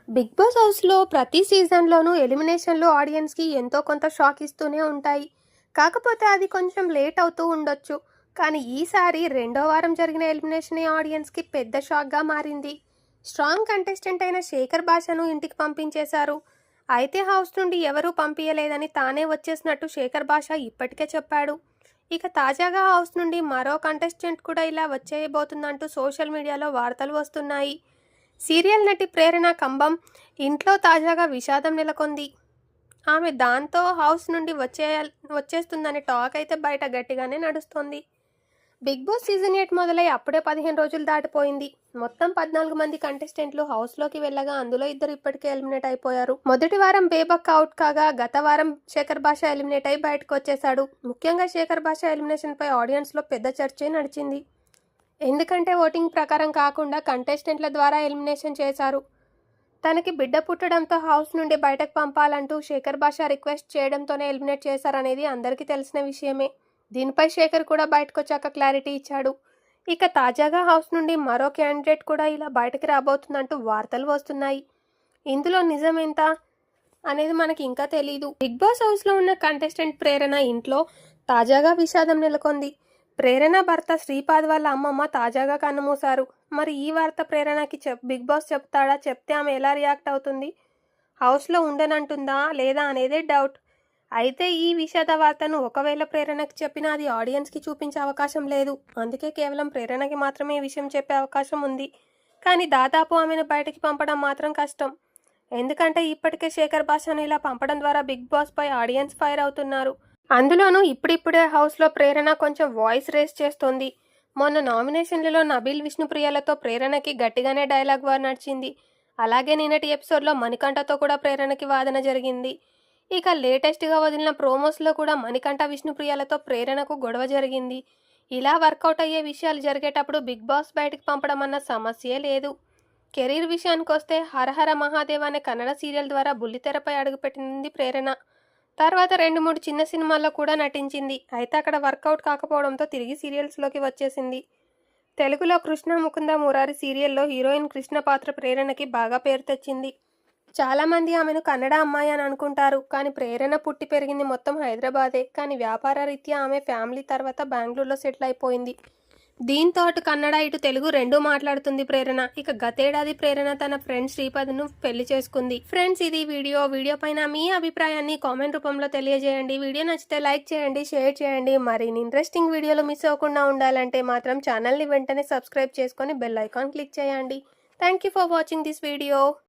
Big boss హౌస్లో ప్రతి సీజన్లోనూ ఎలిమినేషన్లు ఆడియన్స్కి ఎంతో కొంత షాక్ ఇస్తూనే ఉంటాయి. కాకపోతే అది కొంచెం లేట్ అవుతూ ఉండొచ్చు. కానీ ఈసారి రెండో వారం జరిగిన ఎలిమినేషన్ ఆడియన్స్కి పెద్ద షాక్గా మారింది. స్ట్రాంగ్ కంటెస్టెంట్ అయిన శేఖర్ భాషను ఇంటికి పంపించేశారు. అయితే హౌస్ నుండి ఎవరూ పంపించలేదని తానే వచ్చేసినట్టు శేఖర్ భాష ఇప్పటికే చెప్పాడు. ఇక తాజాగా హౌస్ నుండి మరో కంటెస్టెంట్ కూడా ఇలా వచ్చేయబోతుందంటూ సోషల్ మీడియాలో వార్తలు వస్తున్నాయి. సీరియల్ నటి ప్రేరణ కంబం ఇంట్లో తాజాగా విషాదం నెలకొంది. ఆమె దాంతో హౌస్ నుండి వచ్చేస్తుందనే టాక్ అయితే బయట గట్టిగానే నడుస్తోంది. బిగ్ బాస్ సీజన్ 8 మొదలై అప్పుడే 15 రోజులు దాటిపోయింది. మొత్తం 14 మంది కంటెస్టెంట్లు హౌస్లోకి వెళ్ళగా అందులో ఇద్దరు ఇప్పటికే ఎలిమినేట్ అయిపోయారు. మొదటి వారం బేబక్ అవుట్ కాగా గత వారం శేఖర్ భాష ఎలిమినేట్ అయి బయటకు వచ్చేశాడు. ముఖ్యంగా శేఖర్ భాష ఎలిమినేషన్పై ఆడియన్స్లో పెద్ద చర్చే నడిచింది. ఎందుకంటే ఓటింగ్ ప్రకారం కాకుండా కంటెస్టెంట్ల ద్వారా ఎలిమినేషన్ చేశారు. తనకి బిడ్డ పుట్టడంతో హౌస్ నుండి బయటకు పంపాలంటూ శేఖర్ భాష రిక్వెస్ట్ చేయడంతోనే ఎలిమినేట్ చేశారనేది అందరికీ తెలిసిన విషయమే. దీనిపై శేఖర్ కూడా బయటకు వచ్చాక క్లారిటీ ఇచ్చాడు. ఇక తాజాగా హౌస్ నుండి మరో క్యాండిడేట్ కూడా ఇలా బయటకు రాబోతుందంటూ వార్తలు వస్తున్నాయి. ఇందులో నిజం ఎంత అనేది మనకి ఇంకా తెలీదు. బిగ్ బాస్ హౌస్లో ఉన్న కంటెస్టెంట్ ప్రేరణ ఇంట్లో తాజాగా విషాదం నెలకొంది. ప్రేరణ భర్త శ్రీపాద్ వాళ్ళ అమ్మమ్మ తాజాగా కన్నుమూశారు. మరి ఈ వార్త ప్రేరణకి బిగ్ బాస్ చెప్తాడా? చెప్తే ఆమె ఎలా రియాక్ట్ అవుతుంది? హౌస్లో ఉండనంటుందా లేదా అనేదే డౌట్. అయితే ఈ విషాద వార్తను ఒకవేళ ప్రేరణకి చెప్పినా అది ఆడియన్స్కి చూపించే అవకాశం లేదు. అందుకే కేవలం ప్రేరణకి మాత్రమే ఈ విషయం చెప్పే అవకాశం ఉంది. కానీ దాదాపు ఆమెను బయటకి పంపడం మాత్రం కష్టం. ఎందుకంటే ఇప్పటికే శేఖర్ భాషను ఇలా పంపడం ద్వారా బిగ్ బాస్ పై ఆడియన్స్ ఫైర్ అవుతున్నారు. అందులోనూ ఇప్పుడిప్పుడే హౌస్లో ప్రేరణ కొంచెం వాయిస్ రేస్ చేస్తోంది. మొన్న నామినేషన్లలో నబీల్ విష్ణుప్రియలతో ప్రేరణకి గట్టిగానే డైలాగ్ వార్ నడిచింది. అలాగే నిన్నటి ఎపిసోడ్లో మణికంఠతో కూడా ప్రేరణకి వాదన జరిగింది. ఇక లేటెస్ట్గా వదిలిన ప్రోమోస్లో కూడా మణికంఠ విష్ణుప్రియలతో ప్రేరణకు గొడవ జరిగింది. ఇలా వర్కౌట్ అయ్యే విషయాలు జరిగేటప్పుడు బిగ్ బాస్ బయటకు పంపడం అన్న సమస్యే లేదు. కెరీర్ విషయానికి వస్తే హరహర మహాదేవ్ అనే కన్నడ సీరియల్ ద్వారా బుల్లితెరపై అడుగుపెట్టింది ప్రేరణ. తర్వాత 2-3 చిన్న సినిమాల్లో కూడా నటించింది. అయితే అక్కడ వర్కౌట్ కాకపోవడంతో తిరిగి సీరియల్స్లోకి వచ్చేసింది. తెలుగులో కృష్ణ ముకుంద మురారి సీరియల్లో హీరోయిన్ కృష్ణ పాత్ర ప్రేరణకి బాగా పేరు తెచ్చింది. చాలామంది ఆమెను కన్నడ అమ్మాయి అని అనుకుంటారు. కానీ ప్రేరణ పుట్టి పెరిగింది మొత్తం హైదరాబాదే. కానీ వ్యాపార రీత్యా ఆమె ఫ్యామిలీ తర్వాత బెంగళూరులో సెటిల్ అయిపోయింది. దీంతో అటు కన్నడ ఇటు తెలుగు రెండూ మాట్లాడుతుంది ప్రేరణ. ఇక గతేడాది ప్రేరణ తన ఫ్రెండ్ శ్రీపద్ను పెళ్లి చేసుకుంది. ఫ్రెండ్స్, ఇది వీడియో పైన మీ అభిప్రాయాన్ని కామెంట్ రూపంలో తెలియజేయండి. వీడియో నచ్చితే లైక్ చేయండి, షేర్ చేయండి. మరిన్ని ఇంట్రెస్టింగ్ వీడియోలు మిస్ అవ్వకుండా ఉండాలంటే మాత్రం ఛానల్ని వెంటనే సబ్స్క్రైబ్ చేసుకొని బెల్ ఐకాన్ క్లిక్ చేయండి. Thank you for watching this video.